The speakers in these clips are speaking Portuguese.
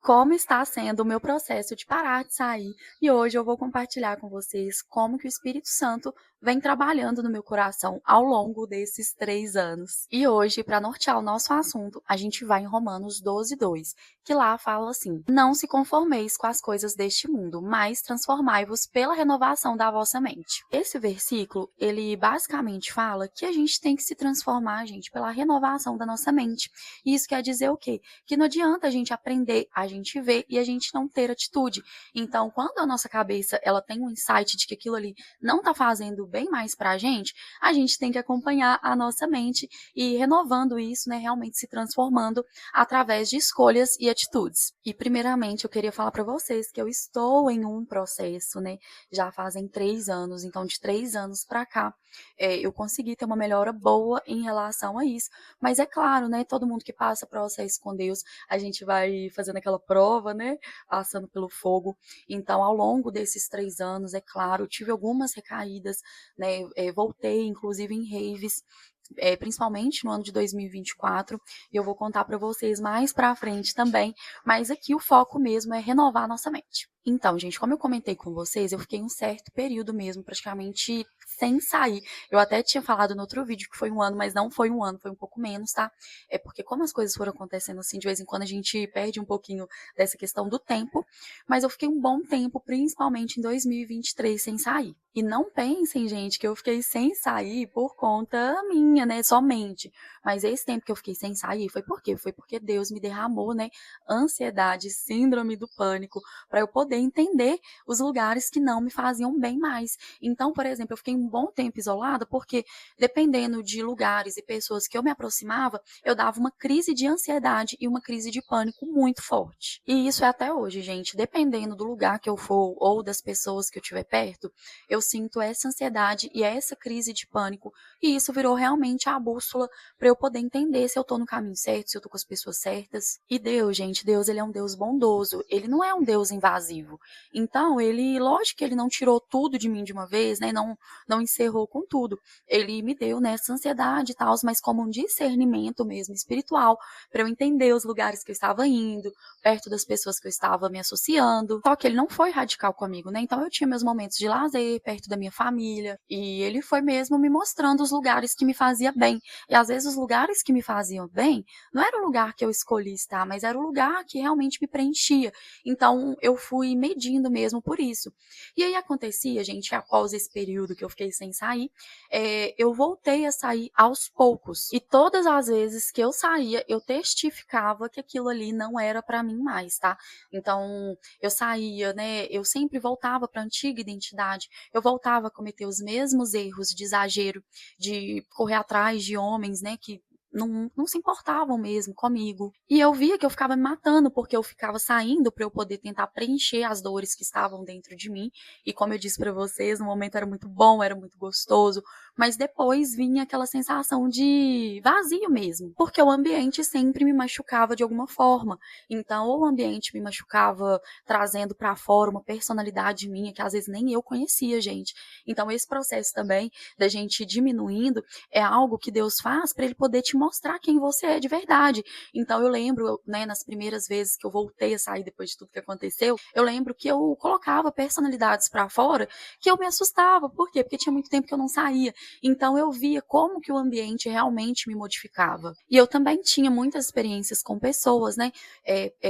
como está sendo o meu processo de parar de sair e hoje eu vou compartilhar com vocês como que o Espírito Santo vem trabalhando no meu coração ao longo desses 3 anos. E hoje, para nortear o nosso assunto, a gente vai em Romanos 12:2, que lá fala assim: Não se conformeis com as coisas deste mundo, mas transformai-vos pela renovação da vossa mente. Esse versículo, ele basicamente fala que a gente tem que se transformar, gente, pela renovação da nossa mente. E isso quer dizer o quê? Que não adianta a gente aprender, a gente ver e a gente não ter atitude. Então, quando a nossa cabeça ela tem um insight de que aquilo ali não está fazendo bem mais para a gente tem que acompanhar a nossa mente e renovando isso, né, realmente se transformando através de escolhas e atitudes. E primeiramente eu queria falar para vocês que eu estou em um processo, né, já fazem 3 anos, então de 3 anos para cá, eu consegui ter uma melhora boa em relação a isso. Mas é claro, né, todo mundo que passa processo com Deus, a gente vai fazendo aquela prova, né, passando pelo fogo. Então, ao longo desses 3 anos, é claro, tive algumas recaídas, né, voltei, inclusive, em raves, principalmente no ano de 2024, e eu vou contar para vocês mais para frente também, mas aqui o foco mesmo é renovar a nossa mente. Então, gente, como eu comentei com vocês, eu fiquei um certo período mesmo, praticamente sem sair. Eu até tinha falado no outro vídeo que foi 1 ano, mas não foi 1 ano, foi um pouco menos, tá? É porque como as coisas foram acontecendo assim, de vez em quando a gente perde um pouquinho dessa questão do tempo, mas eu fiquei um bom tempo, principalmente em 2023, sem sair. E não pensem, gente, que eu fiquei sem sair por conta minha, né, somente. Mas esse tempo que eu fiquei sem sair foi por quê? Foi porque Deus me derramou, né, ansiedade, síndrome do pânico, para eu poder entender os lugares que não me faziam bem mais. Então, por exemplo, eu fiquei um bom tempo isolada porque, dependendo de lugares e pessoas que eu me aproximava, eu dava uma crise de ansiedade e uma crise de pânico muito forte. E isso é até hoje, gente. Dependendo do lugar que eu for ou das pessoas que eu estiver perto, eu sinto essa ansiedade e essa crise de pânico. E isso virou realmente a bússola para eu poder entender se eu tô no caminho certo, se eu tô com as pessoas certas. E Deus, gente, Deus, ele é um Deus bondoso. Ele não é um Deus invasivo. Então, ele, lógico que ele não tirou tudo de mim de uma vez, né? Não encerrou com tudo. Ele me deu, né, essa ansiedade e tal, mas como um discernimento mesmo espiritual, para eu entender os lugares que eu estava indo, perto das pessoas que eu estava me associando. Só que ele não foi radical comigo, né? Então eu tinha meus momentos de lazer, perto da minha família, e ele foi mesmo me mostrando os lugares que me fazia bem. E às vezes os lugares que me faziam bem, não era o lugar que eu escolhi estar, mas era o lugar que realmente me preenchia. Então eu fui medindo mesmo por isso. E aí acontecia, gente, após esse período que eu fiquei sem sair, eu voltei a sair aos poucos. E todas as vezes que eu saía, eu testificava que aquilo ali não era para mim mais, tá? Então, eu saía, né? Eu sempre voltava para a antiga identidade. Eu voltava a cometer os mesmos erros de exagero, de correr atrás de homens, né? Que não se importavam mesmo comigo. E eu via que eu ficava me matando, porque eu ficava saindo para eu poder tentar preencher as dores que estavam dentro de mim. E como eu disse para vocês, no momento era muito bom, era muito gostoso, mas depois vinha aquela sensação de vazio mesmo, porque o ambiente sempre me machucava de alguma forma. Então, ou o ambiente me machucava trazendo para fora uma personalidade minha que às vezes nem eu conhecia, gente. Então, esse processo também da gente diminuindo é algo que Deus faz para ele poder te mostrar quem você é de verdade. Então, eu lembro, né, nas primeiras vezes que eu voltei a sair depois de tudo que aconteceu, eu lembro que eu colocava personalidades para fora que eu me assustava. Por quê? Porque tinha muito tempo que eu não saía. Então eu via como que o ambiente realmente me modificava. E eu também tinha muitas experiências com pessoas, né?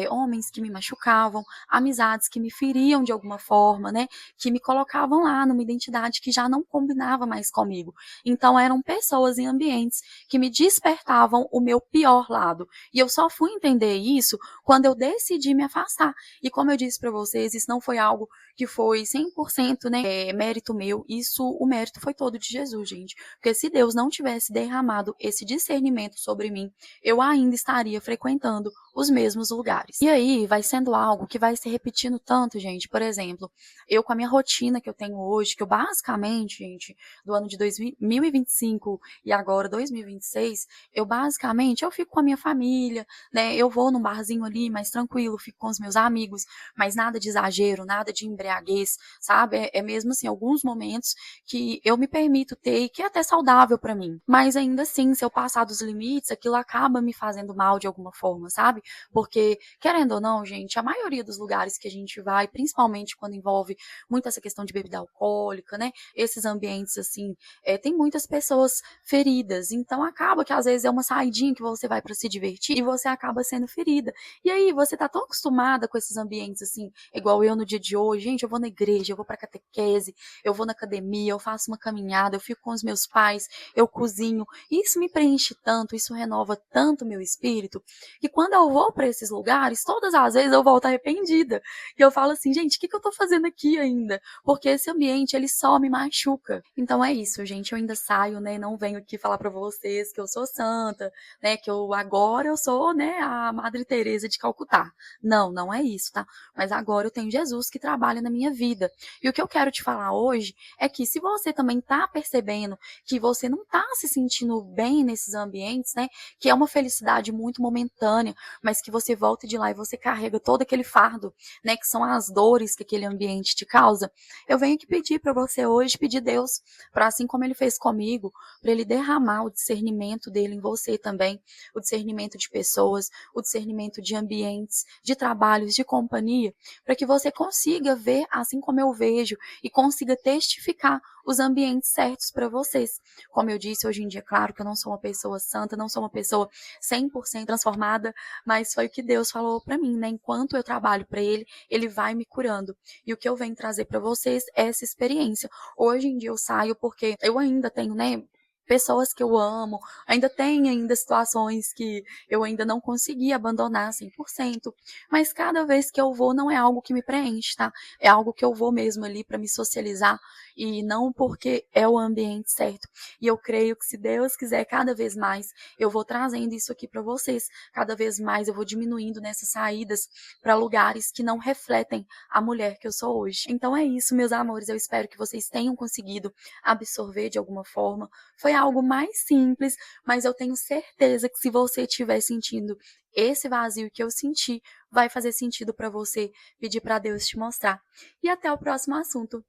Homens que me machucavam, amizades que me feriam de alguma forma, né? Que me colocavam lá numa identidade que já não combinava mais comigo. Então eram pessoas em ambientes que me despertavam o meu pior lado. E eu só fui entender isso quando eu decidi me afastar. E como eu disse para vocês, isso não foi algo que foi 100%, né, mérito meu. Isso, o mérito foi todo de Jesus, gente. Porque se Deus não tivesse derramado esse discernimento sobre mim, eu ainda estaria frequentando os mesmos lugares. E aí vai sendo algo que vai se repetindo tanto, gente. Por exemplo, eu com a minha rotina que eu tenho hoje, que eu basicamente, gente, do ano de 2025 e agora 2026, Eu basicamente eu fico com a minha família, né, eu vou num barzinho ali mais tranquilo, fico com os meus amigos, mas nada de exagero, nada de embriaguez, sabe, é mesmo assim, alguns momentos que eu me permito ter e que é até saudável pra mim. Mas ainda assim, se eu passar dos limites, aquilo acaba me fazendo mal de alguma forma, sabe, porque, querendo ou não, gente, a maioria dos lugares que a gente vai, principalmente quando envolve muito essa questão de bebida alcoólica, né, esses ambientes assim, tem muitas pessoas feridas, então acaba que às vezes é uma saidinha que você vai para se divertir e você acaba sendo ferida. E aí você tá tão acostumada com esses ambientes assim, igual eu no dia de hoje, gente, eu vou na igreja, eu vou pra catequese, eu vou na academia, eu faço uma caminhada, eu fico com os meus pais, eu cozinho. Isso me preenche tanto, isso renova tanto o meu espírito, que quando eu vou para esses lugares, todas as vezes eu volto arrependida. E eu falo assim, gente, o que eu tô fazendo aqui ainda? Porque esse ambiente, ele só me machuca. Então é isso, gente, eu ainda saio, né, não venho aqui falar para vocês que eu sou santa, né, que agora eu sou, né, a Madre Teresa de Calcutá. Não, não é isso, tá? Mas agora eu tenho Jesus que trabalha na minha vida. E o que eu quero te falar hoje é que se você também tá percebendo que você não tá se sentindo bem nesses ambientes, né, que é uma felicidade muito momentânea, mas que você volta de lá e você carrega todo aquele fardo, né, que são as dores que aquele ambiente te causa, eu venho aqui pedir para você hoje, pedir Deus, para assim como ele fez comigo, para ele derramar o discernimento dele em você também, o discernimento de pessoas, o discernimento de ambientes, de trabalhos, de companhia, para que você consiga ver assim como eu vejo e consiga testificar os ambientes certos para vocês. Como eu disse, hoje em dia, claro que eu não sou uma pessoa santa, não sou uma pessoa 100% transformada, mas foi o que Deus falou para mim, né? Enquanto eu trabalho para ele, ele vai me curando. E o que eu venho trazer para vocês é essa experiência. Hoje em dia eu saio porque eu ainda tenho, né, pessoas que eu amo, ainda tem ainda situações que eu ainda não consegui abandonar 100%, mas cada vez que eu vou não é algo que me preenche, tá? É algo que eu vou mesmo ali para me socializar e não porque é o ambiente certo. E eu creio que se Deus quiser cada vez mais, eu vou trazendo isso aqui para vocês. Cada vez mais eu vou diminuindo nessas saídas para lugares que não refletem a mulher que eu sou hoje. Então é isso, meus amores, eu espero que vocês tenham conseguido absorver de alguma forma. Foi algo mais simples, mas eu tenho certeza que se você estiver sentindo esse vazio que eu senti, vai fazer sentido para você pedir para Deus te mostrar. E até o próximo assunto.